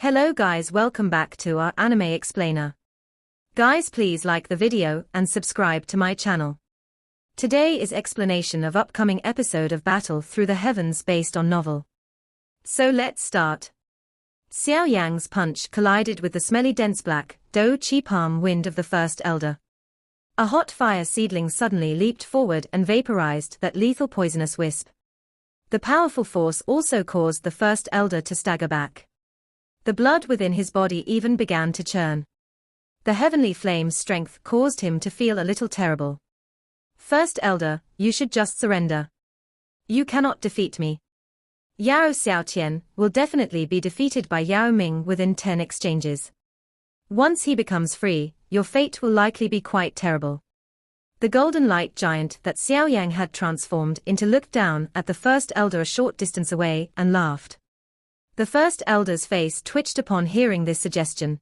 Hello guys, welcome back to our anime explainer. Guys, please like the video and subscribe to my channel. Today is explanation of upcoming episode of Battle Through the Heavens based on novel. So let's start. Xiao Yan's punch collided with the smelly dense black Do Chi palm wind of the first elder. A hot fire seedling suddenly leaped forward and vaporized that lethal poisonous wisp. The powerful force also caused the first elder to stagger back. The blood within his body even began to churn. The heavenly flame's strength caused him to feel a little terrible. First elder, you should just surrender. You cannot defeat me. Yao Xiaotian will definitely be defeated by Yao Ming within 10 exchanges. Once he becomes free, your fate will likely be quite terrible. The golden light giant that Xiao Yan had transformed into looked down at the first elder a short distance away and laughed. The first elder's face twitched upon hearing this suggestion.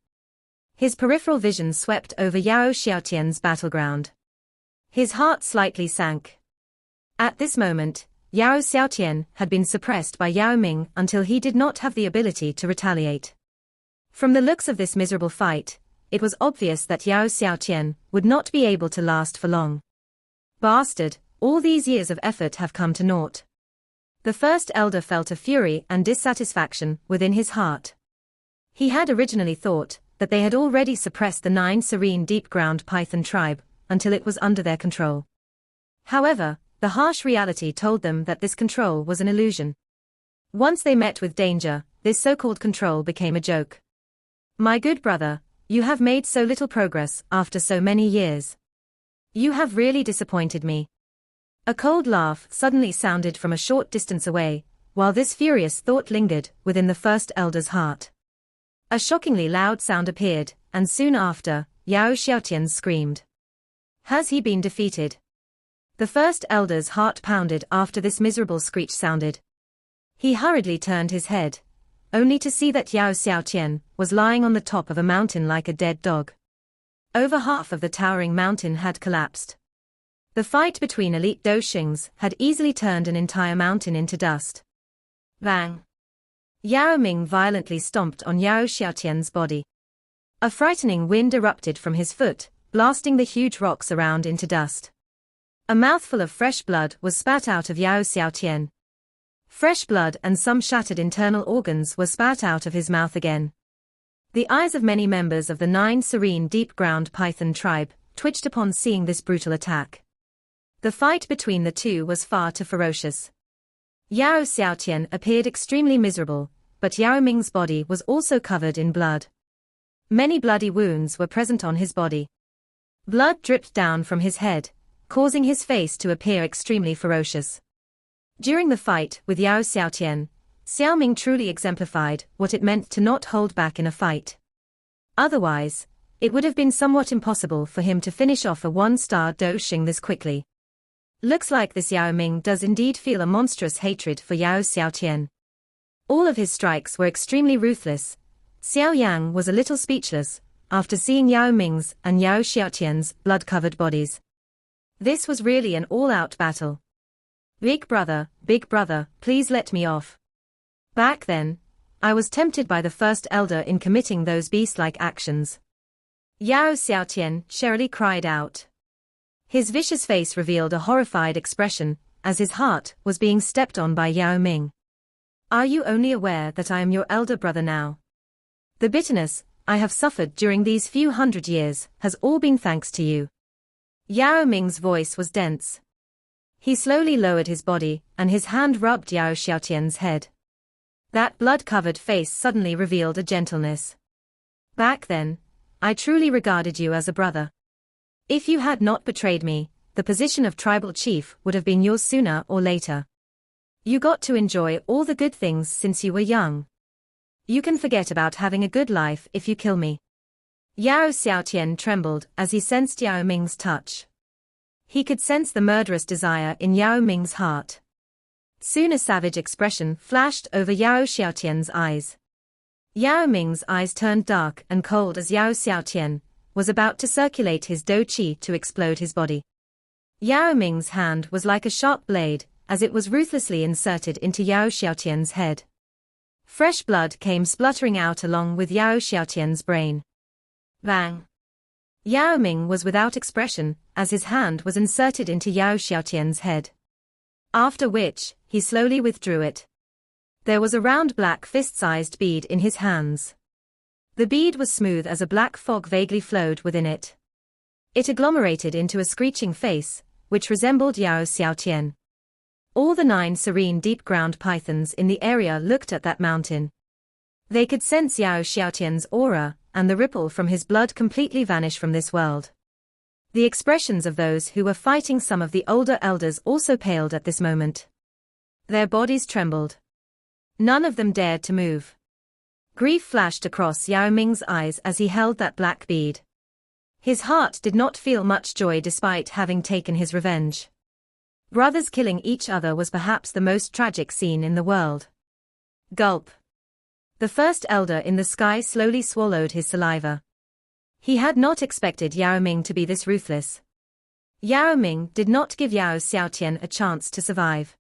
His peripheral vision swept over Yao Xiaotian's battleground. His heart slightly sank. At this moment, Yao Xiaotian had been suppressed by Yao Ming until he did not have the ability to retaliate. From the looks of this miserable fight, it was obvious that Yao Xiaotian would not be able to last for long. Bastard, all these years of effort have come to naught. The first elder felt a fury and dissatisfaction within his heart. He had originally thought that they had already suppressed the 9 serene deep-ground python tribe until it was under their control. However, the harsh reality told them that this control was an illusion. Once they met with danger, this so-called control became a joke. My good brother, you have made so little progress after so many years. You have really disappointed me. A cold laugh suddenly sounded from a short distance away, while this furious thought lingered within the first elder's heart. A shockingly loud sound appeared, and soon after, Yao Xiaotian screamed. Has he been defeated? The first elder's heart pounded after this miserable screech sounded. He hurriedly turned his head, only to see that Yao Xiaotian was lying on the top of a mountain like a dead dog. Over half of the towering mountain had collapsed. The fight between elite Doshings had easily turned an entire mountain into dust. Bang! Yao Ming violently stomped on Yao Xiaotian's body. A frightening wind erupted from his foot, blasting the huge rocks around into dust. A mouthful of fresh blood was spat out of Yao Xiaotian. Fresh blood and some shattered internal organs were spat out of his mouth again. The eyes of many members of the 9 serene deep-ground python tribe twitched upon seeing this brutal attack. The fight between the two was far too ferocious. Yao Xiaotian appeared extremely miserable, but Yao Ming's body was also covered in blood. Many bloody wounds were present on his body. Blood dripped down from his head, causing his face to appear extremely ferocious. During the fight with Yao Xiaotian, Xiao Ming truly exemplified what it meant to not hold back in a fight. Otherwise, it would have been somewhat impossible for him to finish off a 1-star Doshing this quickly. Looks like this Yao Ming does indeed feel a monstrous hatred for Yao Xiaotian. All of his strikes were extremely ruthless. Xiao Yang was a little speechless after seeing Yao Ming's and Yao Xiaotian's blood-covered bodies. This was really an all-out battle. Big brother, please let me off. Back then, I was tempted by the first elder in committing those beast-like actions. Yao Xiaotian cheerily cried out. His vicious face revealed a horrified expression, as his heart was being stepped on by Yao Ming. Are you only aware that I am your elder brother now? The bitterness I have suffered during these few hundred years has all been thanks to you. Yao Ming's voice was dense. He slowly lowered his body, and his hand rubbed Yao Xiaotian's head. That blood-covered face suddenly revealed a gentleness. Back then, I truly regarded you as a brother. If you had not betrayed me, the position of tribal chief would have been yours sooner or later. You got to enjoy all the good things since you were young. You can forget about having a good life if you kill me. Yao Xiaotian trembled as he sensed Yao Ming's touch. He could sense the murderous desire in Yao Ming's heart. Soon a savage expression flashed over Yao Xiaotian's eyes. Yao Ming's eyes turned dark and cold as Yao Xiaotian was about to circulate his Do Chi to explode his body. Yao Ming's hand was like a sharp blade, as it was ruthlessly inserted into Yao Xiaotian's head. Fresh blood came spluttering out along with Yao Xiaotian's brain. Bang! Yao Ming was without expression, as his hand was inserted into Yao Xiaotian's head. After which, he slowly withdrew it. There was a round black fist-sized bead in his hands. The bead was smooth as a black fog vaguely flowed within it. It agglomerated into a screeching face, which resembled Yao Xiaotian. All the 9 serene deep-ground pythons in the area looked at that mountain. They could sense Yao Xiaotian's aura, and the ripple from his blood completely vanish from this world. The expressions of those who were fighting some of the older elders also paled at this moment. Their bodies trembled. None of them dared to move. Grief flashed across Yao Ming's eyes as he held that black bead. His heart did not feel much joy despite having taken his revenge. Brothers killing each other was perhaps the most tragic scene in the world. Gulp. The first elder in the sky slowly swallowed his saliva. He had not expected Yao Ming to be this ruthless. Yao Ming did not give Yao Xiaotian a chance to survive.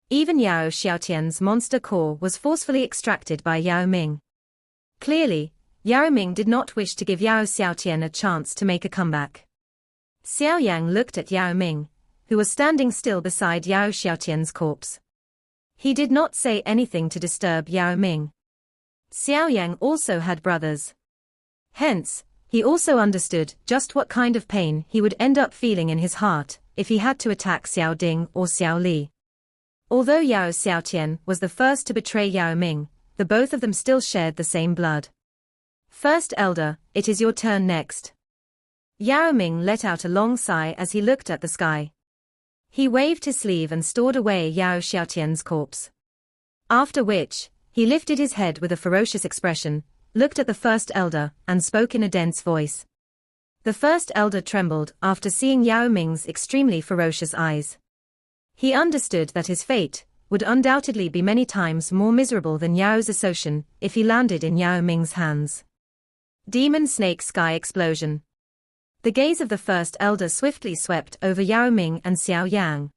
Even Yao Xiaotian's monster core was forcefully extracted by Yao Ming. Clearly, Yao Ming did not wish to give Yao Xiaotian a chance to make a comeback. Xiao Yan looked at Yao Ming, who was standing still beside Yao Xiaotian's corpse. He did not say anything to disturb Yao Ming. Xiao Yan also had brothers. Hence, he also understood just what kind of pain he would end up feeling in his heart if he had to attack Xiao Ding or Xiao Li. Although Yao Xiaotian was the first to betray Yao Ming, the both of them still shared the same blood. First elder, it is your turn next. Yao Ming let out a long sigh as he looked at the sky. He waved his sleeve and stored away Yao Xiaotian's corpse. After which, he lifted his head with a ferocious expression, looked at the first elder, and spoke in a dense voice. The first elder trembled after seeing Yao Ming's extremely ferocious eyes. He understood that his fate would undoubtedly be many times more miserable than Yao's association if he landed in Yao Ming's hands. Demon Snake Sky Explosion. The gaze of the first elder swiftly swept over Yao Ming and Xiao Yan.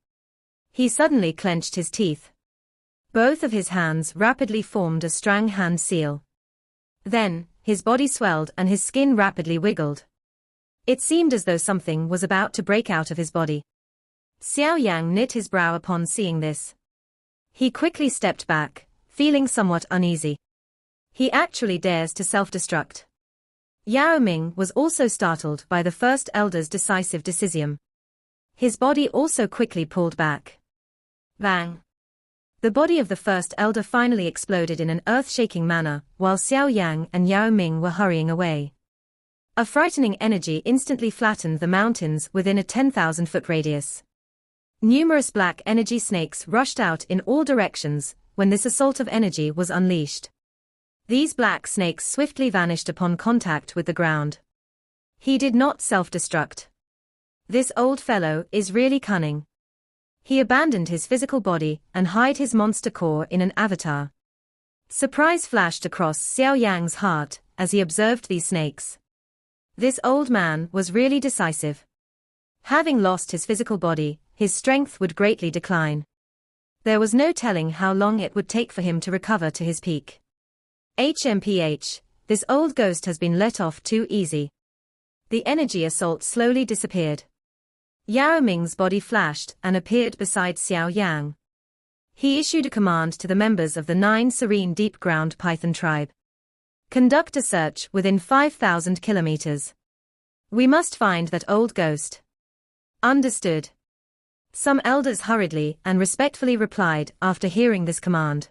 He suddenly clenched his teeth. Both of his hands rapidly formed a strong hand seal. Then, his body swelled and his skin rapidly wiggled. It seemed as though something was about to break out of his body. Xiao Yan knit his brow upon seeing this. He quickly stepped back, feeling somewhat uneasy. He actually dares to self-destruct. Yao Ming was also startled by the first elder's decisive decision. His body also quickly pulled back. Bang! The body of the first elder finally exploded in an earth-shaking manner, while Xiao Yan and Yao Ming were hurrying away. A frightening energy instantly flattened the mountains within a 10,000-foot radius. Numerous black energy snakes rushed out in all directions when this assault of energy was unleashed. These black snakes swiftly vanished upon contact with the ground. He did not self-destruct. This old fellow is really cunning. He abandoned his physical body and hid his monster core in an avatar. Surprise flashed across Xiao Yang's heart as he observed these snakes. This old man was really decisive. Having lost his physical body, his strength would greatly decline. There was no telling how long it would take for him to recover to his peak. HMPH, this old ghost has been let off too easy. The energy assault slowly disappeared. Yao Ming's body flashed and appeared beside Xiao Yan. He issued a command to the members of the 9 serene deep-ground python tribe. Conduct a search within 5,000 kilometers. We must find that old ghost. Understood. Some elders hurriedly and respectfully replied after hearing this command.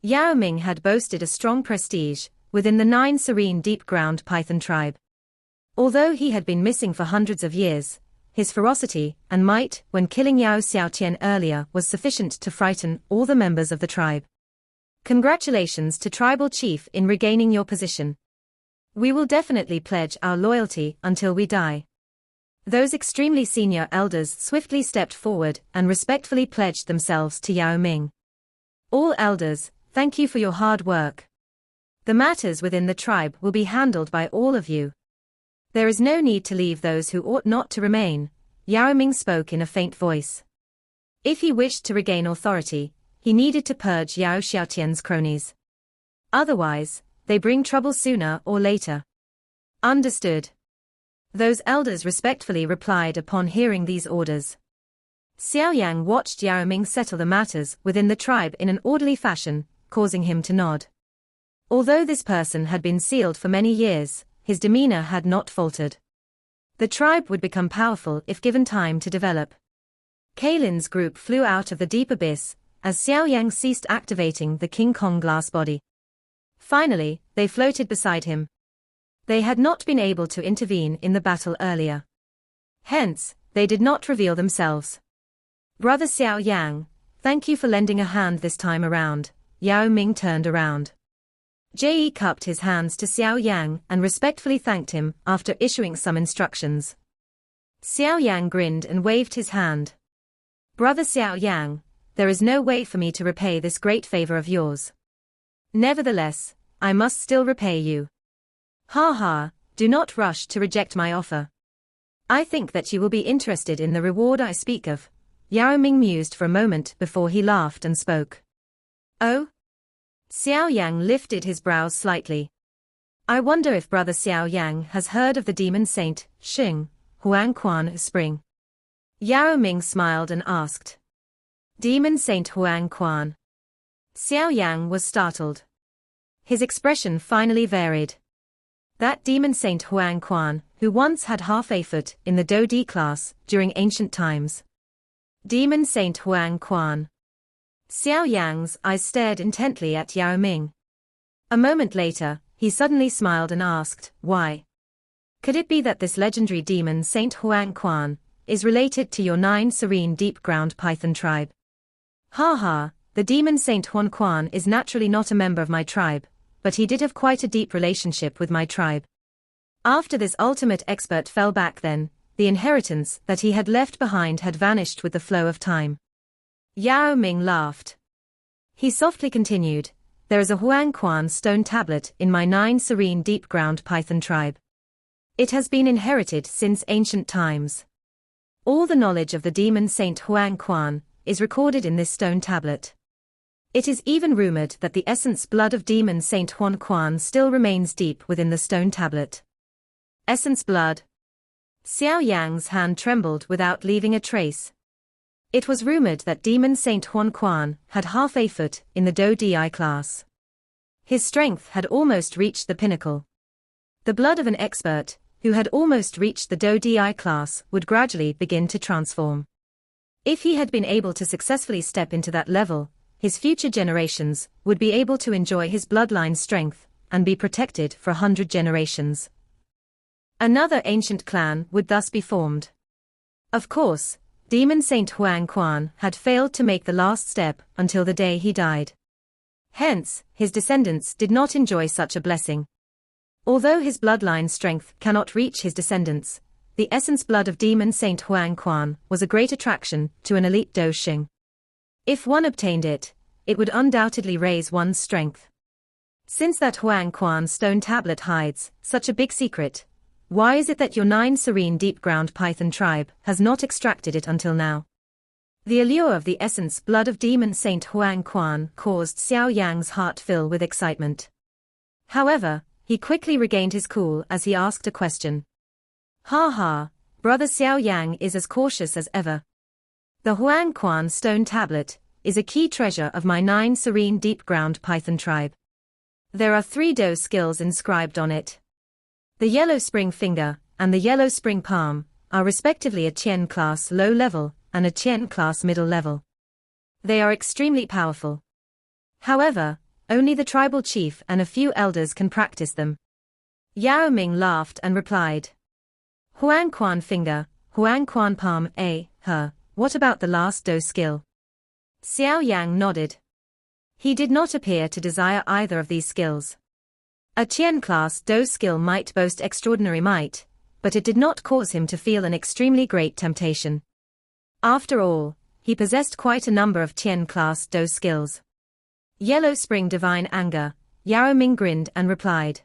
Yao Ming had boasted a strong prestige within the 9 serene deep-ground python tribe. Although he had been missing for hundreds of years, his ferocity and might when killing Yao Xiaotian earlier was sufficient to frighten all the members of the tribe. Congratulations to tribal chief in regaining your position. We will definitely pledge our loyalty until we die. Those extremely senior elders swiftly stepped forward and respectfully pledged themselves to Yao Ming. All elders, thank you for your hard work. The matters within the tribe will be handled by all of you. There is no need to leave those who ought not to remain, Yao Ming spoke in a faint voice. If he wished to regain authority, he needed to purge Yao Xiaotian's cronies. Otherwise, they bring trouble sooner or later. Understood. Those elders respectfully replied upon hearing these orders. Xiao Yan watched Yao Ming settle the matters within the tribe in an orderly fashion, causing him to nod. Although this person had been sealed for many years, his demeanor had not faltered. The tribe would become powerful if given time to develop. Kaylin's group flew out of the deep abyss, as Xiao Yang ceased activating the King Kong glass body. Finally, they floated beside him. They had not been able to intervene in the battle earlier. Hence, they did not reveal themselves. Brother Xiao Yang, thank you for lending a hand this time around. Yao Ming turned around. Jie cupped his hands to Xiao Yang and respectfully thanked him after issuing some instructions. Xiao Yang grinned and waved his hand. Brother Xiao Yang, there is no way for me to repay this great favor of yours. Nevertheless, I must still repay you. Ha ha, do not rush to reject my offer. I think that you will be interested in the reward I speak of. Yao Ming mused for a moment before he laughed and spoke. Oh? Xiao Yang lifted his brows slightly. I wonder if Brother Xiao Yang has heard of the demon saint, Xing, Huangquan Spring. Yao Ming smiled and asked. Demon Saint Huangquan. Xiao Yang was startled. His expression finally varied. That demon saint Huangquan, who once had half a foot in the Do D class during ancient times. Demon Saint Huangquan. Xiao Yang's eyes stared intently at Yao Ming. A moment later, he suddenly smiled and asked, why? Could it be that this legendary demon Saint Huangquan is related to your 9 serene deep-ground python tribe? Ha ha, the demon Saint Huangquan is naturally not a member of my tribe, but he did have quite a deep relationship with my tribe. After this ultimate expert fell back then, the inheritance that he had left behind had vanished with the flow of time. Yao Ming laughed. He softly continued, there is a Huangquan stone tablet in my 9 serene deep-ground python tribe. It has been inherited since ancient times. All the knowledge of the demon Saint Huangquan is recorded in this stone tablet. It is even rumored that the essence blood of demon Saint Huangquan still remains deep within the stone tablet. Essence blood. Xiao Yang's hand trembled without leaving a trace. It was rumored that demon Saint Huangquan had half a foot in the Do Di class. His strength had almost reached the pinnacle. The blood of an expert, who had almost reached the Do Di class, would gradually begin to transform. If he had been able to successfully step into that level, his future generations would be able to enjoy his bloodline strength and be protected for 100 generations. Another ancient clan would thus be formed. Of course, demon Saint Huangquan had failed to make the last step until the day he died. Hence, his descendants did not enjoy such a blessing. Although his bloodline strength cannot reach his descendants, the essence blood of demon Saint Huangquan was a great attraction to an elite Do Xing. If one obtained it, it would undoubtedly raise one's strength. Since that Huangquan stone tablet hides such a big secret, why is it that your 9 serene deep-ground python tribe has not extracted it until now? The allure of the essence blood of demon Saint Huangquan caused Xiao Yang's heart fill with excitement. However, he quickly regained his cool as he asked a question. Ha ha, Brother Xiao Yang is as cautious as ever. The Huangquan stone tablet is a key treasure of my 9 serene deep-ground python tribe. There are 3 Do skills inscribed on it. The yellow spring finger and the yellow spring palm are respectively a Qian class low level and a Qian class middle level. They are extremely powerful. However, only the tribal chief and a few elders can practice them. Yao Ming laughed and replied. Huangquan finger, Huangquan palm, what about the last Do skill? Xiao Yang nodded. He did not appear to desire either of these skills. A Qian class Do skill might boast extraordinary might, but it did not cause him to feel an extremely great temptation. After all, he possessed quite a number of Qian class Do skills. Yellow Spring Divine Anger, Yao Ming grinned and replied.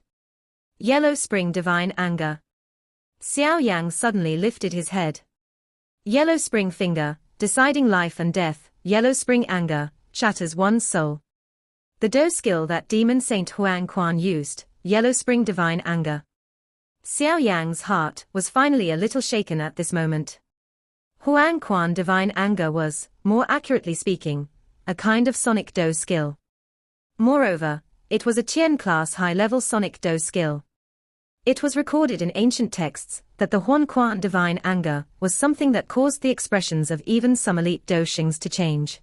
Yellow Spring Divine Anger. Xiao Yang suddenly lifted his head. Yellow Spring Finger, deciding life and death, Yellow Spring Anger, shatters one's soul. The Do skill that demon Saint Huang Quan used, Yellow Spring Divine Anger. Xiao Yang's heart was finally a little shaken at this moment. Huang Quan Divine Anger was, more accurately speaking, a kind of sonic Do skill. Moreover, it was a Qian class high-level sonic Do skill. It was recorded in ancient texts that the Huang Quan Divine Anger was something that caused the expressions of even some elite Do Xings to change.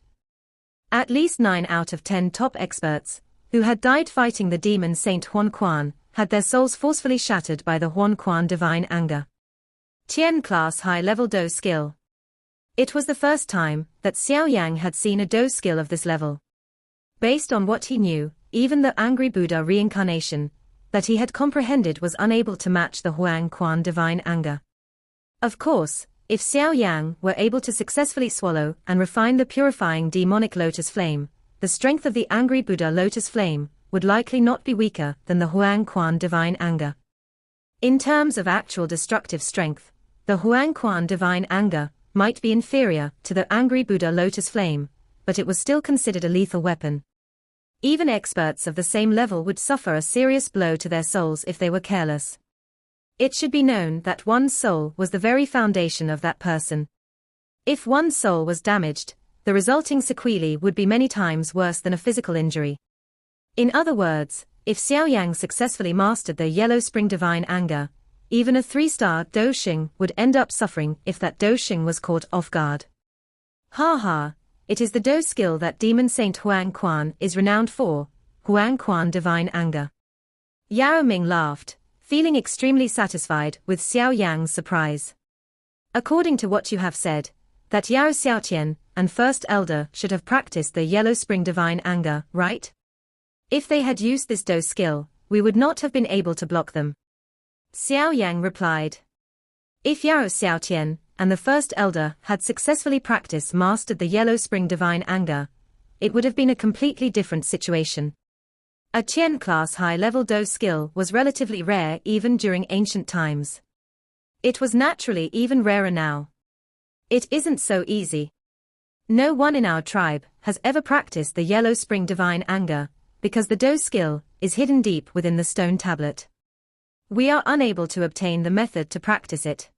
At least 9 out of 10 top experts, who had died fighting the demon Saint Huang Quan, had their souls forcefully shattered by the Huang Quan Divine Anger. Qian class high-level Do skill. It was the first time that Xiao Yang had seen a Do skill of this level. Based on what he knew, even the angry Buddha reincarnation that he had comprehended was unable to match the Huang Quan Divine Anger. Of course, if Xiao Yang were able to successfully swallow and refine the purifying demonic lotus flame, the strength of the angry Buddha lotus flame would likely not be weaker than the Huang Quan Divine Anger. In terms of actual destructive strength, the Huang Quan Divine Anger might be inferior to the angry Buddha lotus flame, but it was still considered a lethal weapon. Even experts of the same level would suffer a serious blow to their souls if they were careless. It should be known that one's soul was the very foundation of that person. If one's soul was damaged, the resulting sequelae would be many times worse than a physical injury. In other words, if Xiao Yang successfully mastered the Yellow Spring Divine Anger, even a 3-star Do Xing would end up suffering if that Do Xing was caught off guard. Ha ha, it is the Do skill that demon Saint Huang Quan is renowned for, Huang Quan Divine Anger. Yao Ming laughed, feeling extremely satisfied with Xiao Yang's surprise. According to what you have said, that Yao Xiaotian and First Elder should have practiced the Yellow Spring Divine Anger, right? If they had used this Do skill, we would not have been able to block them. Xiao Yang replied. If Yao Xiaotian and the First Elder had successfully mastered the Yellow Spring Divine Anger, it would have been a completely different situation. A Qian class high-level Do skill was relatively rare even during ancient times. It was naturally even rarer now. It isn't so easy. No one in our tribe has ever practiced the Yellow Spring Divine Anger, because the Do skill is hidden deep within the stone tablet. We are unable to obtain the method to practice it.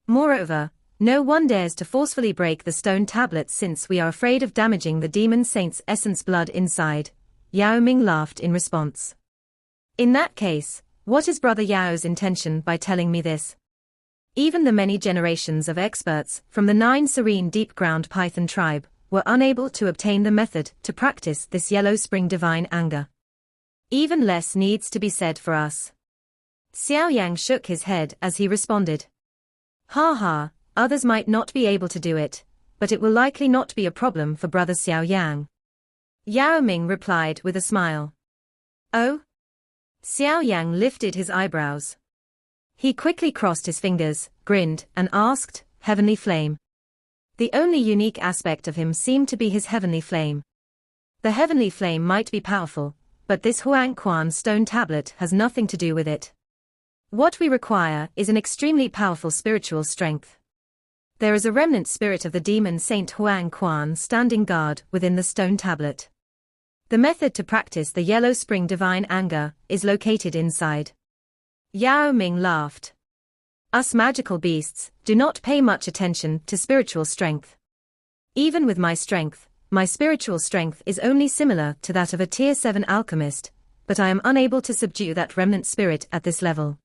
Moreover, no one dares to forcefully break the stone tablet since we are afraid of damaging the demon saint's essence blood inside. Yao Ming laughed in response. In that case, what is Brother Yao's intention by telling me this? Even the many generations of experts from the 9 serene deep-ground Python tribe were unable to obtain the method to practice this Yellow Spring Divine Anger. Even less needs to be said for us. Xiao Yang shook his head as he responded. Ha ha, others might not be able to do it, but it will likely not be a problem for Brother Xiao Yang. Yao Ming replied with a smile. Oh? Xiao Yang lifted his eyebrows. He quickly crossed his fingers, grinned, and asked, Heavenly Flame. The only unique aspect of him seemed to be his heavenly flame. The heavenly flame might be powerful, but this Huang Quan stone tablet has nothing to do with it. What we require is an extremely powerful spiritual strength. There is a remnant spirit of the demon Saint Huang Quan standing guard within the stone tablet. The method to practice the Yellow Spring Divine Anger is located inside. Yao Ming laughed. Us magical beasts do not pay much attention to spiritual strength. Even with my strength, my spiritual strength is only similar to that of a Tier 7 alchemist, but I am unable to subdue that remnant spirit at this level.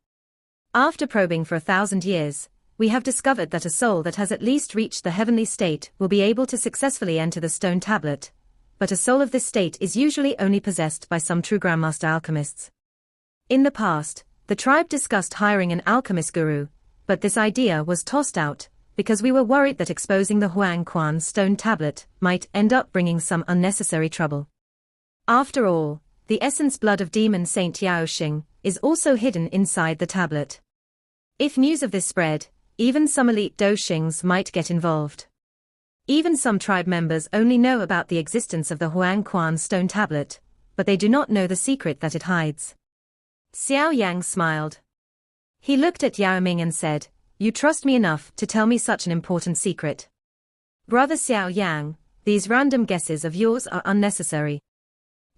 After probing for 1,000 years, we have discovered that a soul that has at least reached the heavenly state will be able to successfully enter the stone tablet, but a soul of this state is usually only possessed by some true Grandmaster alchemists. In the past, the tribe discussed hiring an alchemist guru, but this idea was tossed out, because we were worried that exposing the Huang Quan stone tablet might end up bringing some unnecessary trouble. After all, the essence blood of demon Saint Yao Xing is also hidden inside the tablet. If news of this spread, even some elite Do Xings might get involved. Even some tribe members only know about the existence of the Huang Quan stone tablet, but they do not know the secret that it hides. Xiao Yang smiled. He looked at Yao Ming and said, You trust me enough to tell me such an important secret. Brother Xiao Yang, these random guesses of yours are unnecessary.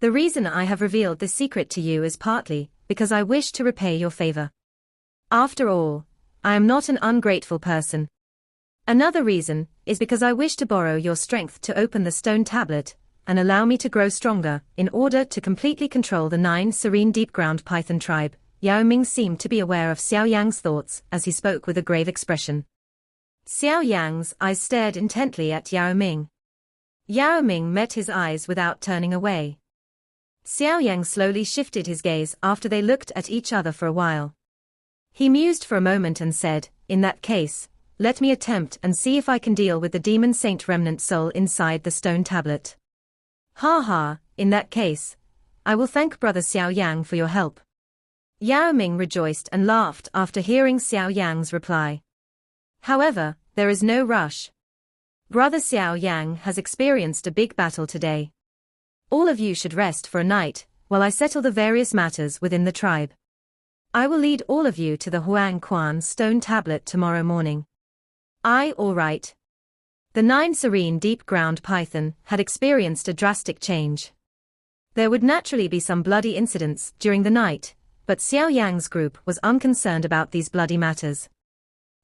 The reason I have revealed this secret to you is partly because I wish to repay your favor. After all, I am not an ungrateful person. Another reason is because I wish to borrow your strength to open the stone tablet and allow me to grow stronger in order to completely control the 9 serene deep-ground python tribe. Yao Ming seemed to be aware of Xiao Yang's thoughts as he spoke with a grave expression. Xiao Yang's eyes stared intently at Yao Ming. Yao Ming met his eyes without turning away. Xiao Yang slowly shifted his gaze after they looked at each other for a while. He mused for a moment and said, "In that case, let me attempt and see if I can deal with the demon saint remnant soul inside the stone tablet." "Ha ha, in that case, I will thank Brother Xiao Yang for your help." Yao Ming rejoiced and laughed after hearing Xiao Yang's reply. "However, there is no rush. Brother Xiao Yang has experienced a big battle today. All of you should rest for a night, while I settle the various matters within the tribe. I will lead all of you to the Huang Quan stone tablet tomorrow morning." All right. The 9 serene deep-ground python had experienced a drastic change. There would naturally be some bloody incidents during the night, but Xiao Yang's group was unconcerned about these bloody matters.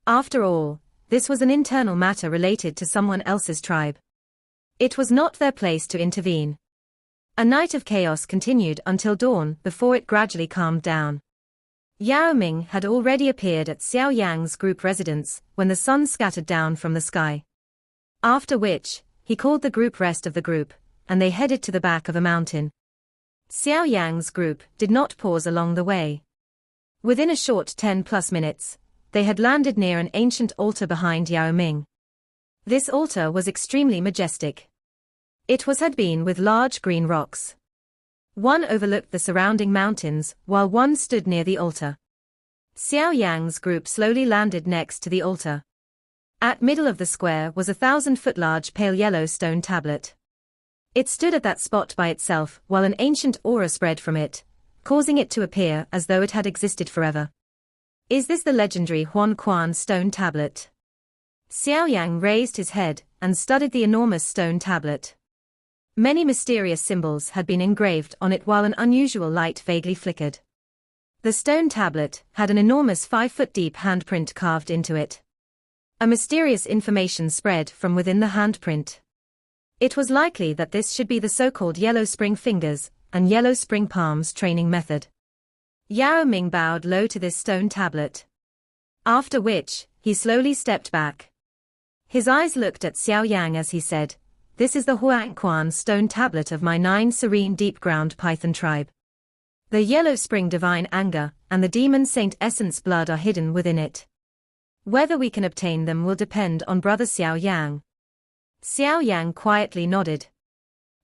After all, this was an internal matter related to someone else's tribe. It was not their place to intervene. A night of chaos continued until dawn before it gradually calmed down. Yao Ming had already appeared at Xiao Yang's group residence when the sun scattered down from the sky. After which, he called the group rest of the group, and they headed to the back of a mountain. Xiao Yang's group did not pause along the way. Within a short 10+ minutes, they had landed near an ancient altar behind Yao Ming. This altar was extremely majestic. It had been with large green rocks. One overlooked the surrounding mountains, while one stood near the altar. Xiao Yang's group slowly landed next to the altar. At middle of the square was a 1,000-foot large pale yellow stone tablet. It stood at that spot by itself while an ancient aura spread from it, causing it to appear as though it had existed forever. "Is this the legendary Huan Quan stone tablet?" Xiao Yang raised his head and studied the enormous stone tablet. Many mysterious symbols had been engraved on it while an unusual light vaguely flickered. The stone tablet had an enormous 5-foot-deep handprint carved into it. A mysterious information spread from within the handprint. It was likely that this should be the so-called Yellow Spring Fingers and Yellow Spring Palms training method. Yao Ming bowed low to this stone tablet. After which, he slowly stepped back. His eyes looked at Xiao Yang as he said, "This is the Huang Quan stone tablet of my 9 serene deep-ground python tribe. The Yellow Spring divine anger and the demon saint essence blood are hidden within it. Whether we can obtain them will depend on Brother Xiao Yang." Xiao Yang quietly nodded.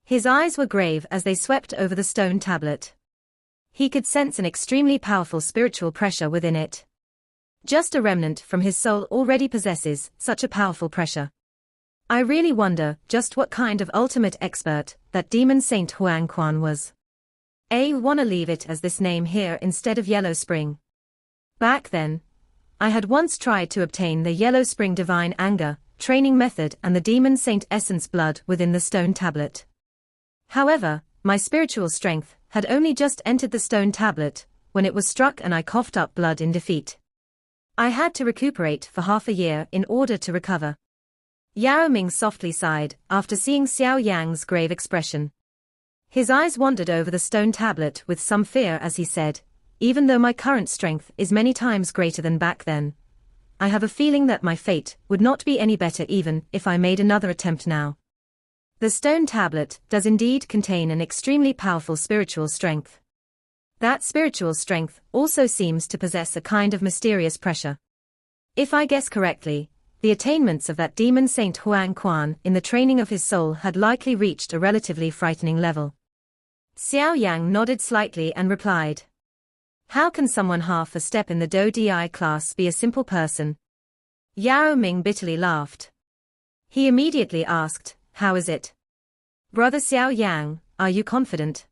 His eyes were grave as they swept over the stone tablet. He could sense an extremely powerful spiritual pressure within it. Just a remnant from his soul already possesses such a powerful pressure. I really wonder just what kind of ultimate expert that demon saint Huang Quan was. Wanna leave it as this name here instead of Yellow Spring. Back then, I had once tried to obtain the Yellow Spring divine anger training method and the demon saint essence blood within the stone tablet. However, my spiritual strength had only just entered the stone tablet when it was struck and I coughed up blood in defeat. I had to recuperate for half a year in order to recover. Yao Ming softly sighed after seeing Xiao Yang's grave expression. His eyes wandered over the stone tablet with some fear as he said, "Even though my current strength is many times greater than back then, I have a feeling that my fate would not be any better even if I made another attempt now." The stone tablet does indeed contain an extremely powerful spiritual strength. That spiritual strength also seems to possess a kind of mysterious pressure. If I guess correctly, the attainments of that demon saint Huang Quan in the training of his soul had likely reached a relatively frightening level. Xiao Yang nodded slightly and replied, "How can someone half a step in the Do Di class be a simple person?" Yao Ming bitterly laughed. He immediately asked, "How is it? Brother Xiao Yang, are you confident?"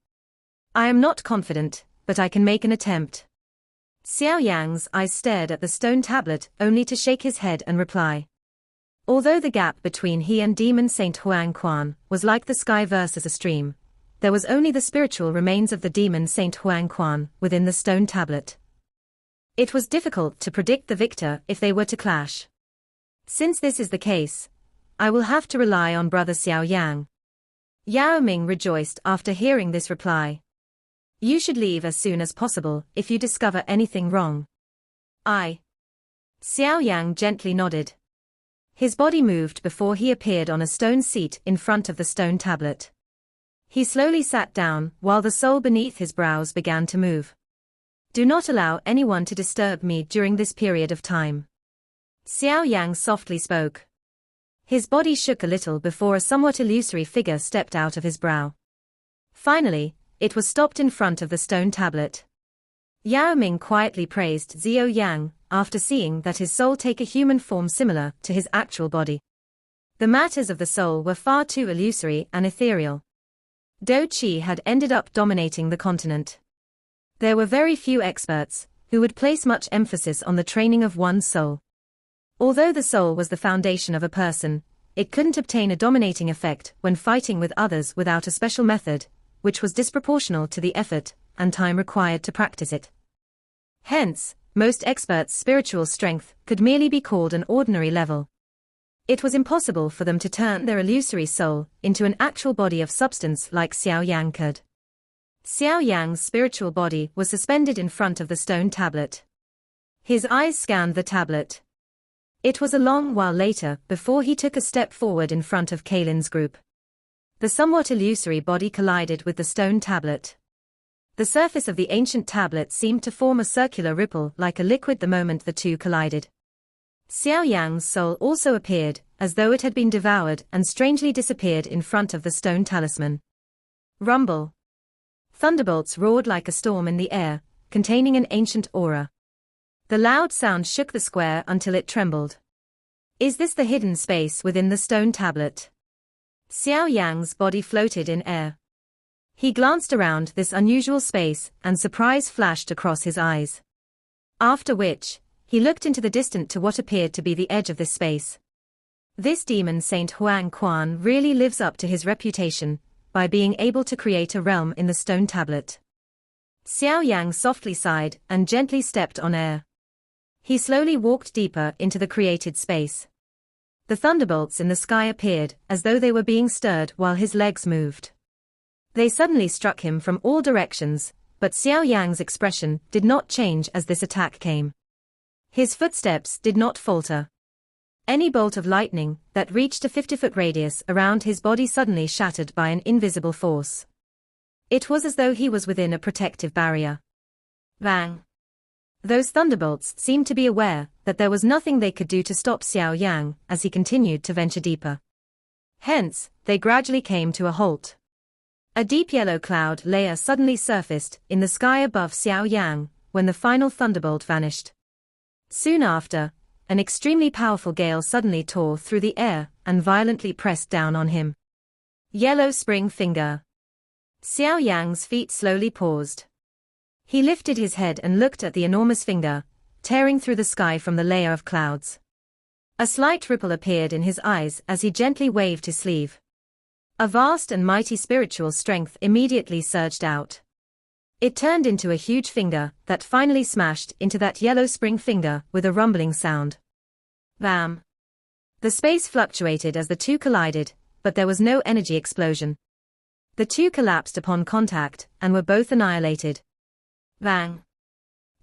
"I am not confident, but I can make an attempt." Xiao Yang's eyes stared at the stone tablet only to shake his head and reply. Although the gap between he and demon saint Huang Quan was like the sky versus a stream, there was only the spiritual remains of the demon Saint Huang Quan within the stone tablet. It was difficult to predict the victor if they were to clash. Since this is the case, I will have to rely on brother Xiao Yang. Yao Ming rejoiced after hearing this reply. You should leave as soon as possible if you discover anything wrong. Xiao Yang gently nodded. His body moved before he appeared on a stone seat in front of the stone tablet. He slowly sat down while the soul beneath his brows began to move. Do not allow anyone to disturb me during this period of time. Xiao Yang softly spoke. His body shook a little before a somewhat illusory figure stepped out of his brow. Finally, it was stopped in front of the stone tablet. Yao Ming quietly praised Xiao Yang after seeing that his soul take a human form similar to his actual body. The matters of the soul were far too illusory and ethereal. Dou Qi had ended up dominating the continent. There were very few experts who would place much emphasis on the training of one's soul. Although the soul was the foundation of a person, it couldn't obtain a dominating effect when fighting with others without a special method, which was disproportional to the effort and time required to practice it. Hence, most experts' spiritual strength could merely be called an ordinary level. It was impossible for them to turn their illusory soul into an actual body of substance like Xiao Yang could. Xiao Yang's spiritual body was suspended in front of the stone tablet. His eyes scanned the tablet. It was a long while later before he took a step forward in front of Kaylin's group. The somewhat illusory body collided with the stone tablet. The surface of the ancient tablet seemed to form a circular ripple like a liquid the moment the two collided. Xiao Yang's soul also appeared, as though it had been devoured and strangely disappeared in front of the stone talisman. Rumble. Thunderbolts roared like a storm in the air, containing an ancient aura. The loud sound shook the square until it trembled. Is this the hidden space within the stone tablet? Xiao Yang's body floated in air. He glanced around this unusual space and surprise flashed across his eyes. After which, he looked into the distance to what appeared to be the edge of this space. This demon Saint Huang Quan really lives up to his reputation by being able to create a realm in the stone tablet. Xiao Yang softly sighed and gently stepped on air. He slowly walked deeper into the created space. The thunderbolts in the sky appeared as though they were being stirred while his legs moved. They suddenly struck him from all directions, but Xiao Yang's expression did not change as this attack came. His footsteps did not falter. Any bolt of lightning that reached a 50-foot radius around his body suddenly shattered by an invisible force. It was as though he was within a protective barrier. Bang! Those thunderbolts seemed to be aware that there was nothing they could do to stop Xiao Yang as he continued to venture deeper. Hence, they gradually came to a halt. A deep yellow cloud layer suddenly surfaced in the sky above Xiao Yang when the final thunderbolt vanished. Soon after, an extremely powerful gale suddenly tore through the air and violently pressed down on him. Yellow spring finger. Xiao Yang's feet slowly paused. He lifted his head and looked at the enormous finger, tearing through the sky from the layer of clouds. A slight ripple appeared in his eyes as he gently waved his sleeve. A vast and mighty spiritual strength immediately surged out. It turned into a huge finger that finally smashed into that yellow spring finger with a rumbling sound. Bam! The space fluctuated as the two collided, but there was no energy explosion. The two collapsed upon contact and were both annihilated. Bang!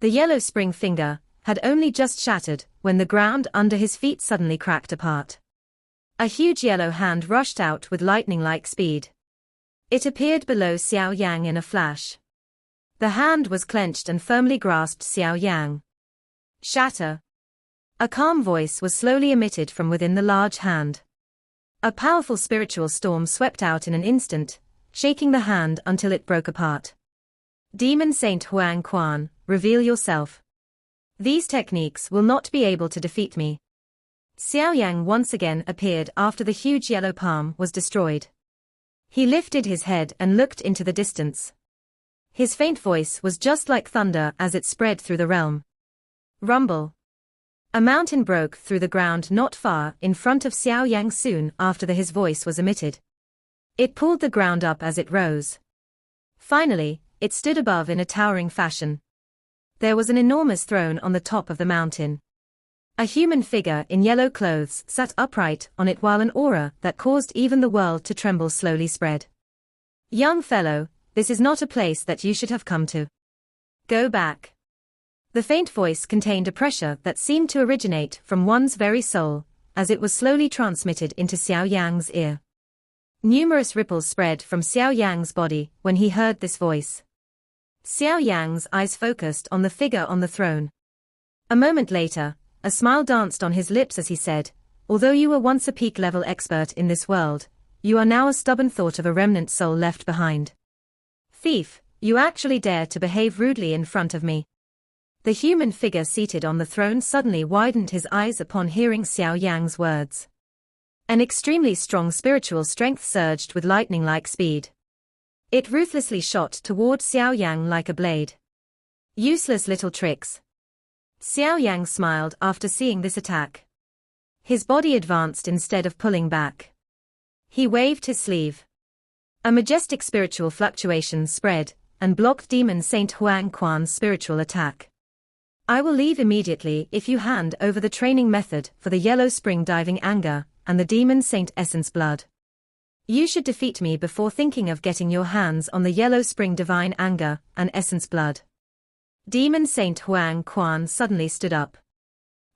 The yellow spring finger had only just shattered when the ground under his feet suddenly cracked apart. A huge yellow hand rushed out with lightning-like speed. It appeared below Xiao Yang in a flash. The hand was clenched and firmly grasped Xiao Yang. Shatter! A calm voice was slowly emitted from within the large hand. A powerful spiritual storm swept out in an instant, shaking the hand until it broke apart. Demon Saint Huang Quan, reveal yourself. These techniques will not be able to defeat me. Xiao Yang once again appeared after the huge yellow palm was destroyed. He lifted his head and looked into the distance. His faint voice was just like thunder as it spread through the realm. Rumble. A mountain broke through the ground not far in front of Xiao Yang soon after his voice was emitted. It pulled the ground up as it rose. Finally, it stood above in a towering fashion. There was an enormous throne on the top of the mountain. A human figure in yellow clothes sat upright on it while an aura that caused even the world to tremble slowly spread. "Young fellow, this is not a place that you should have come to. Go back." The faint voice contained a pressure that seemed to originate from one's very soul, as it was slowly transmitted into Xiao Yang's ear. Numerous ripples spread from Xiao Yang's body when he heard this voice. Xiao Yang's eyes focused on the figure on the throne. A moment later, a smile danced on his lips as he said, "Although you were once a peak-level expert in this world, you are now a stubborn thought of a remnant soul left behind. Thief, you actually dare to behave rudely in front of me." The human figure seated on the throne suddenly widened his eyes upon hearing Xiao Yang's words. An extremely strong spiritual strength surged with lightning-like speed. It ruthlessly shot toward Xiao Yang like a blade. "Useless little tricks." Xiao Yang smiled after seeing this attack. His body advanced instead of pulling back. He waved his sleeve. A majestic spiritual fluctuation spread and blocked Demon Saint Huang Quan's spiritual attack. "I will leave immediately if you hand over the training method for the Yellow Spring Diving Anger and the Demon Saint Essence Blood. You should defeat me before thinking of getting your hands on the Yellow Spring Divine Anger and Essence Blood." Demon Saint Huang Quan suddenly stood up.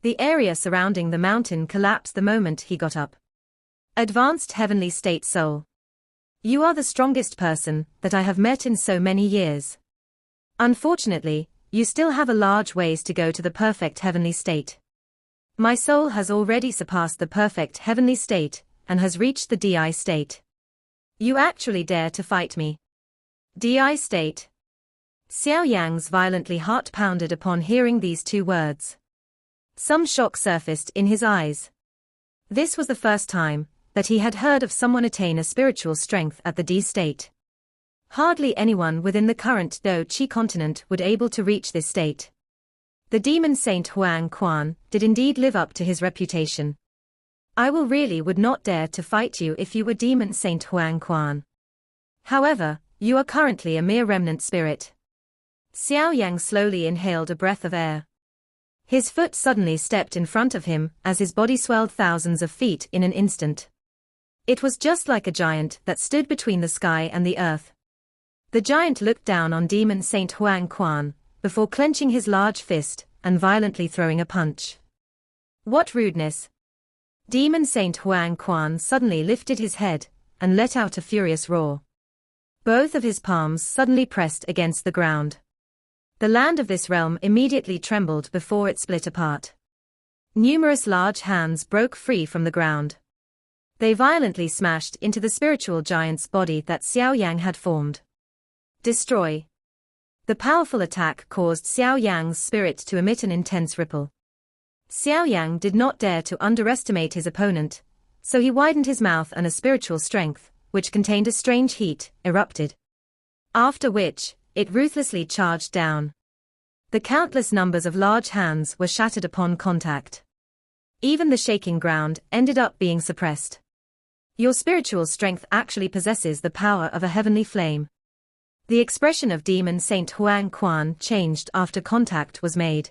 The area surrounding the mountain collapsed the moment he got up. "Advanced Heavenly State Soul. You are the strongest person that I have met in so many years. Unfortunately, you still have a large ways to go to the perfect heavenly state. My soul has already surpassed the perfect heavenly state and has reached the DI state. You actually dare to fight me. DI state." Xiao Yang's violently heart pounded upon hearing these two words. Some shock surfaced in his eyes. This was the first time that he had heard of someone attain a spiritual strength at the D state. Hardly anyone within the current Do Chi continent would able to reach this state. The Demon Saint Huang Quan did indeed live up to his reputation. "I would not dare to fight you if you were Demon Saint Huang Quan. However, you are currently a mere remnant spirit." Xiao Yang slowly inhaled a breath of air. His foot suddenly stepped in front of him as his body swelled thousands of feet in an instant. It was just like a giant that stood between the sky and the earth. The giant looked down on Demon Saint Huang Quan before clenching his large fist and violently throwing a punch. "What rudeness!" Demon Saint Huang Quan suddenly lifted his head and let out a furious roar. Both of his palms suddenly pressed against the ground. The land of this realm immediately trembled before it split apart. Numerous large hands broke free from the ground. They violently smashed into the spiritual giant's body that Xiao Yang had formed. "Destroy." The powerful attack caused Xiao Yang's spirit to emit an intense ripple. Xiao Yang did not dare to underestimate his opponent, so he widened his mouth and a spiritual strength, which contained a strange heat, erupted. After which, it ruthlessly charged down. The countless numbers of large hands were shattered upon contact. Even the shaking ground ended up being suppressed. Your spiritual strength actually possesses the power of a heavenly flame. The expression of Demon Saint Huang Quan changed after contact was made.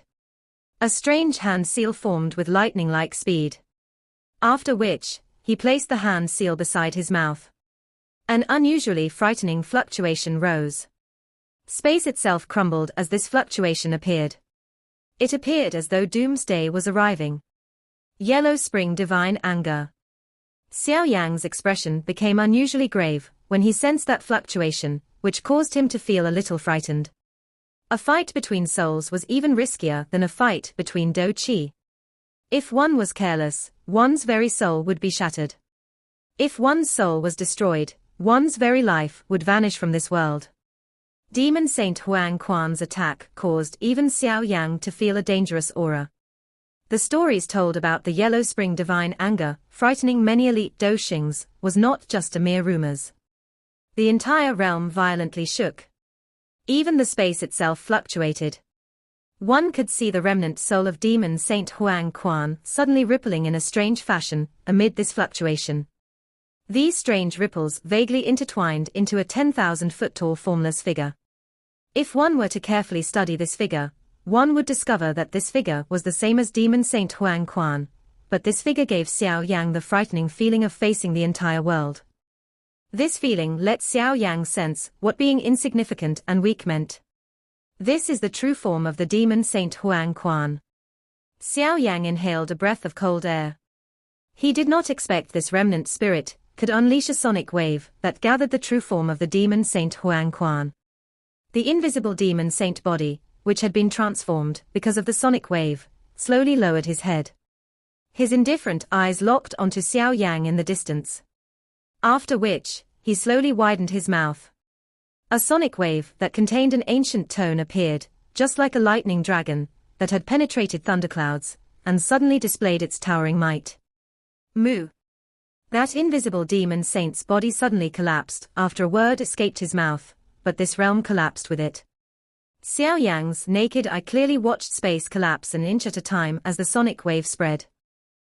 A strange hand seal formed with lightning-like speed. After which, he placed the hand seal beside his mouth. An unusually frightening fluctuation rose. Space itself crumbled as this fluctuation appeared. It appeared as though doomsday was arriving. Yellow Spring Divine Anger. Xiao Yang's expression became unusually grave when he sensed that fluctuation, which caused him to feel a little frightened. A fight between souls was even riskier than a fight between Do Chi. If one was careless, one's very soul would be shattered. If one's soul was destroyed, one's very life would vanish from this world. Demon Saint Huang Quan's attack caused even Xiao Yang to feel a dangerous aura. The stories told about the Yellow Spring Divine Anger, frightening many elite Doshings, was not just a mere rumors. The entire realm violently shook. Even the space itself fluctuated. One could see the remnant soul of Demon Saint Huang Quan suddenly rippling in a strange fashion amid this fluctuation. These strange ripples vaguely intertwined into a 10,000-foot-tall formless figure. If one were to carefully study this figure, one would discover that this figure was the same as Demon Saint Huang Quan, but this figure gave Xiao Yang the frightening feeling of facing the entire world. This feeling let Xiao Yang sense what being insignificant and weak meant. This is the true form of the Demon Saint Huang Quan. Xiao Yang inhaled a breath of cold air. He did not expect this remnant spirit could unleash a sonic wave that gathered the true form of the Demon Saint Huang Quan. The invisible Demon Saint body, which had been transformed because of the sonic wave, slowly lowered his head. His indifferent eyes locked onto Xiao Yang in the distance. After which, he slowly widened his mouth. A sonic wave that contained an ancient tone appeared, just like a lightning dragon, that had penetrated thunderclouds, and suddenly displayed its towering might. Moo. That invisible Demon Saint's body suddenly collapsed after a word escaped his mouth, but this realm collapsed with it. Xiao Yang's naked eye clearly watched space collapse an inch at a time as the sonic wave spread.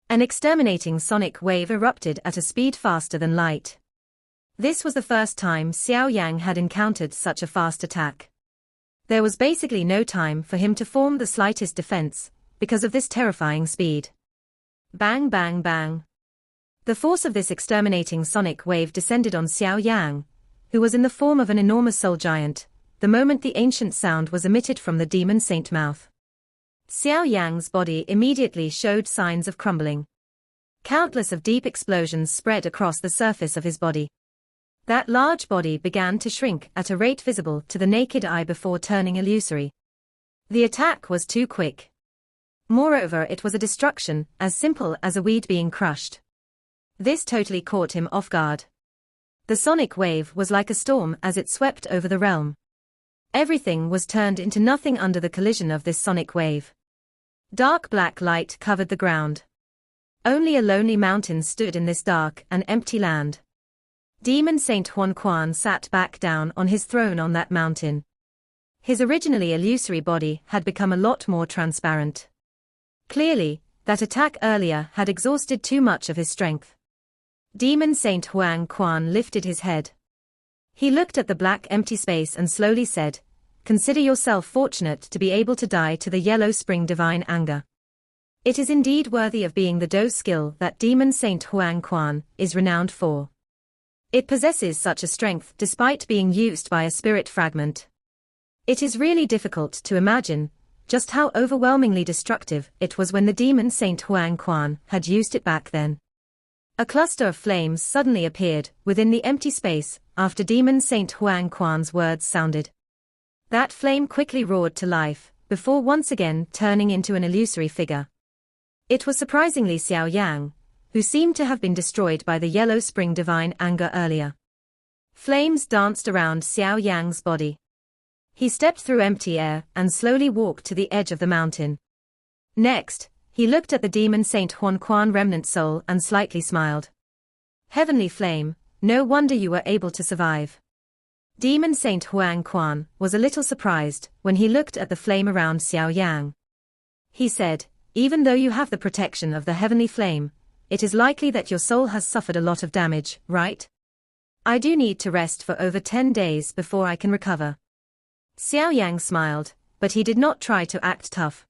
An exterminating sonic wave erupted at a speed faster than light. This was the first time Xiao Yang had encountered such a fast attack. There was basically no time for him to form the slightest defense, because of this terrifying speed. Bang bang bang. The force of this exterminating sonic wave descended on Xiao Yang, who was in the form of an enormous soul giant, the moment the ancient sound was emitted from the Demon Saint mouth. Xiao Yang's body immediately showed signs of crumbling. Countless of deep explosions spread across the surface of his body. That large body began to shrink at a rate visible to the naked eye before turning illusory. The attack was too quick. Moreover, it was a destruction as simple as a weed being crushed. This totally caught him off guard. The sonic wave was like a storm as it swept over the realm. Everything was turned into nothing under the collision of this sonic wave. Dark black light covered the ground. Only a lonely mountain stood in this dark and empty land. Demon Saint Huang Quan sat back down on his throne on that mountain. His originally illusory body had become a lot more transparent. Clearly, that attack earlier had exhausted too much of his strength. Demon Saint Huang Quan lifted his head. He looked at the black empty space and slowly said, "Consider yourself fortunate to be able to die to the yellow spring divine anger. It is indeed worthy of being the dose skill that Demon Saint Huang Quan is renowned for. It possesses such a strength despite being used by a spirit fragment. It is really difficult to imagine just how overwhelmingly destructive it was when the Demon Saint Huang Quan had used it back then." A cluster of flames suddenly appeared within the empty space after Demon Saint Huang Quan's words sounded. That flame quickly roared to life, before once again turning into an illusory figure. It was surprisingly Xiao Yang, who seemed to have been destroyed by the yellow spring divine anger earlier. Flames danced around Xiao Yang's body. He stepped through empty air and slowly walked to the edge of the mountain. Next, he looked at the Demon Saint Huang Quan remnant soul and slightly smiled. "Heavenly flame, no wonder you were able to survive." Demon Saint Huang Quan was a little surprised when he looked at the flame around Xiao Yang. He said, "Even though you have the protection of the heavenly flame, it is likely that your soul has suffered a lot of damage, right? I do need to rest for over 10 days before I can recover." Xiao Yang smiled, but he did not try to act tough.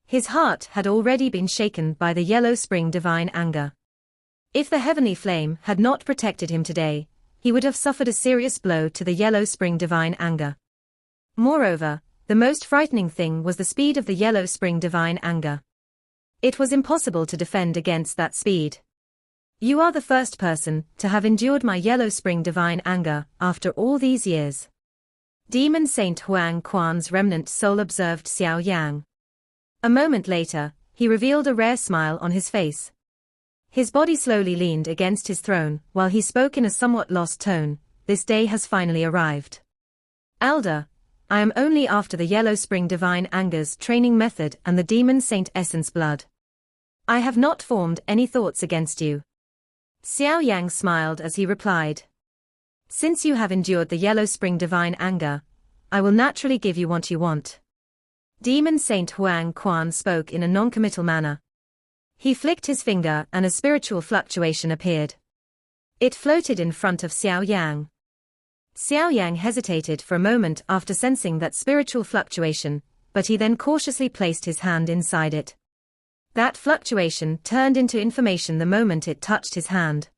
His heart had already been shaken by the yellow spring divine anger. If the heavenly flame had not protected him today, he would have suffered a serious blow to the yellow spring divine anger. Moreover, the most frightening thing was the speed of the yellow spring divine anger. It was impossible to defend against that speed. "You are the first person to have endured my yellow spring divine anger after all these years." Demon Saint Huang Quan's remnant soul observed Xiao Yang. A moment later, he revealed a rare smile on his face. His body slowly leaned against his throne while he spoke in a somewhat lost tone, "This day has finally arrived. Elder, I am only after the yellow spring divine anger's training method and the demon saint essence blood. I have not formed any thoughts against you." Xiao Yang smiled as he replied, "Since you have endured the yellow spring divine anger, I will naturally give you what you want." Demon Saint Huang Quan spoke in a non-committal manner. He flicked his finger and a spiritual fluctuation appeared. It floated in front of Xiao Yang. Xiao Yang hesitated for a moment after sensing that spiritual fluctuation, but he then cautiously placed his hand inside it. That fluctuation turned into information the moment it touched his hand.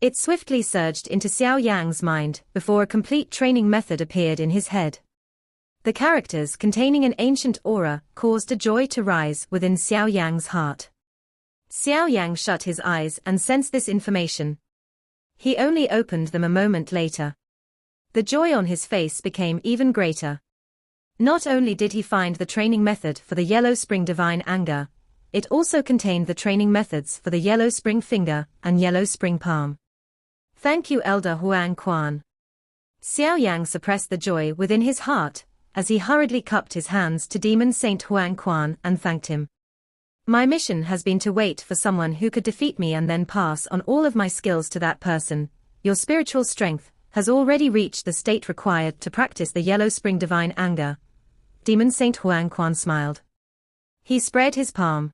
It swiftly surged into Xiao Yang's mind before a complete training method appeared in his head. The characters containing an ancient aura caused a joy to rise within Xiao Yang's heart. Xiao Yang shut his eyes and sensed this information. He only opened them a moment later. The joy on his face became even greater. Not only did he find the training method for the Yellow Spring Divine Anger, it also contained the training methods for the Yellow Spring Finger and Yellow Spring Palm. Thank you, Elder Huang Quan. Xiao Yang suppressed the joy within his heart, as he hurriedly cupped his hands to Demon Saint Huang Quan and thanked him. My mission has been to wait for someone who could defeat me and then pass on all of my skills to that person. Your spiritual strength has already reached the state required to practice the Yellow Spring Divine Anger. Demon Saint Huang Quan smiled. He spread his palm.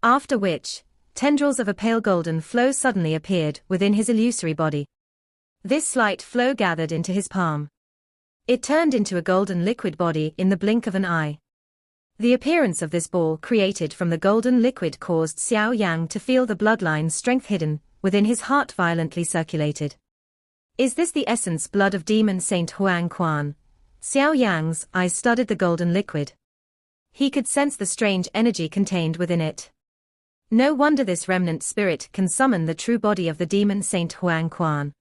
After which, tendrils of a pale golden flow suddenly appeared within his illusory body. This slight flow gathered into his palm. It turned into a golden liquid body in the blink of an eye. The appearance of this ball created from the golden liquid caused Xiao Yang to feel the bloodline strength hidden within his heart violently circulated. Is this the essence blood of Demon Saint Huang Quan? Xiao Yang's eyes studied the golden liquid. He could sense the strange energy contained within it. No wonder this remnant spirit can summon the true body of the Demon Saint Huang Quan.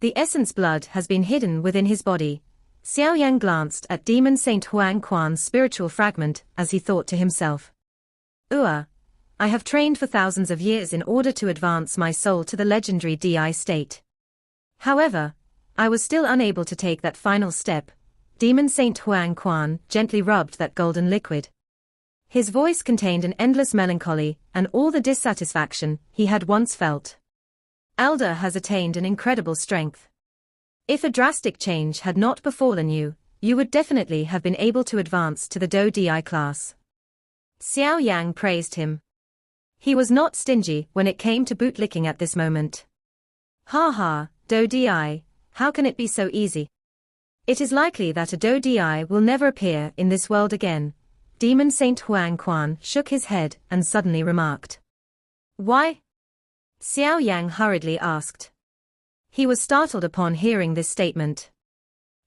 The essence blood has been hidden within his body. Xiao Yang glanced at Demon Saint Huang Quan's spiritual fragment as he thought to himself. I have trained for thousands of years in order to advance my soul to the legendary DI state. However, I was still unable to take that final step. Demon Saint Huang Quan gently rubbed that golden liquid. His voice contained an endless melancholy and all the dissatisfaction he had once felt. Elder has attained an incredible strength. If a drastic change had not befallen you, you would definitely have been able to advance to the Do Di class. Xiao Yang praised him. He was not stingy when it came to bootlicking at this moment. Ha ha, Do Di, how can it be so easy? It is likely that a Do Di will never appear in this world again. Demon Saint Huang Quan shook his head and suddenly remarked. Why? Xiao Yang hurriedly asked. He was startled upon hearing this statement.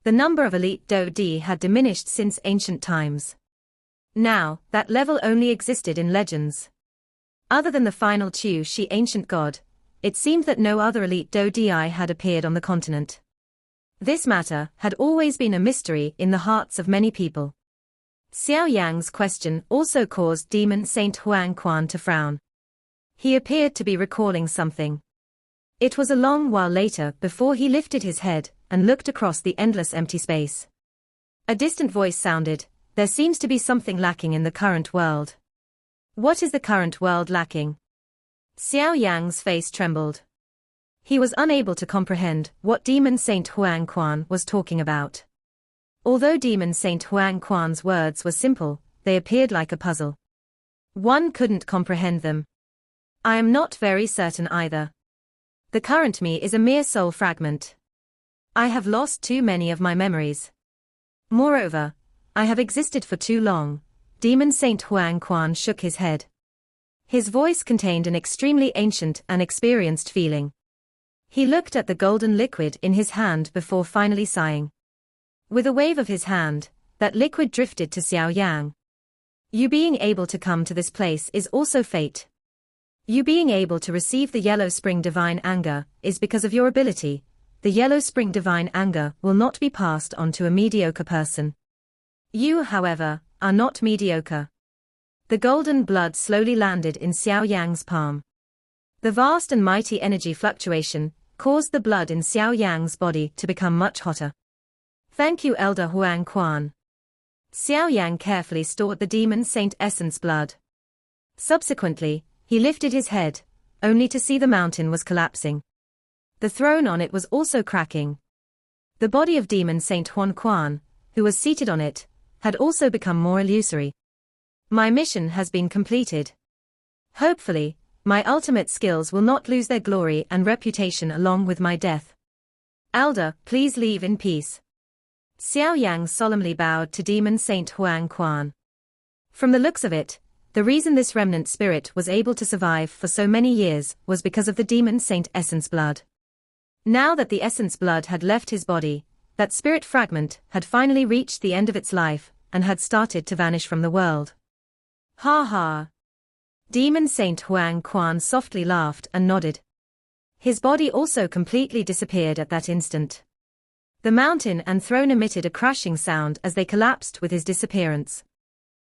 The number of elite Do Di had diminished since ancient times. Now, that level only existed in legends. Other than the final Chu Shi ancient god, it seemed that no other elite Do Di had appeared on the continent. This matter had always been a mystery in the hearts of many people. Xiao Yang's question also caused Demon Saint Huang Quan to frown. He appeared to be recalling something. It was a long while later before he lifted his head and looked across the endless empty space. A distant voice sounded, there seems to be something lacking in the current world. What is the current world lacking? Xiao Yang's face trembled. He was unable to comprehend what Demon Saint Huang Quan was talking about. Although Demon Saint Huang Quan's words were simple, they appeared like a puzzle. One couldn't comprehend them. I am not very certain either. The current me is a mere soul fragment. I have lost too many of my memories. Moreover, I have existed for too long. Demon Saint Huang Quan shook his head. His voice contained an extremely ancient and experienced feeling. He looked at the golden liquid in his hand before finally sighing. With a wave of his hand, that liquid drifted to Xiao Yang. You being able to come to this place is also fate. You being able to receive the Yellow Spring Divine Anger is because of your ability. The Yellow Spring Divine Anger will not be passed on to a mediocre person. You, however, are not mediocre. The golden blood slowly landed in Xiao Yang's palm. The vast and mighty energy fluctuation caused the blood in Xiao Yang's body to become much hotter. Thank you, Elder Huang Quan. Xiao Yang carefully stored the Demon Saint Essence blood. Subsequently, he lifted his head, only to see the mountain was collapsing. The throne on it was also cracking. The body of Demon Saint Huang Quan, who was seated on it, had also become more illusory. My mission has been completed. Hopefully, My ultimate skills will not lose their glory and reputation along with my death. Elder, please leave in peace. Xiao Yan solemnly bowed to Demon Saint Huang Quan. From the looks of it, the reason this remnant spirit was able to survive for so many years was because of the Demon Saint Essence blood. Now that the Essence blood had left his body, that spirit fragment had finally reached the end of its life and had started to vanish from the world. Ha ha! Demon Saint Huang Quan softly laughed and nodded. His body also completely disappeared at that instant. The mountain and throne emitted a crashing sound as they collapsed with his disappearance.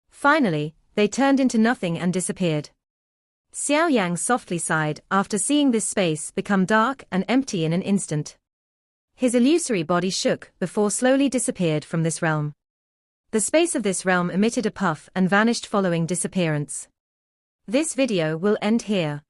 Finally, they turned into nothing and disappeared. Xiao Yang softly sighed after seeing this space become dark and empty in an instant. His illusory body shook before slowly disappeared from this realm. The space of this realm emitted a puff and vanished following disappearance. This video will end here.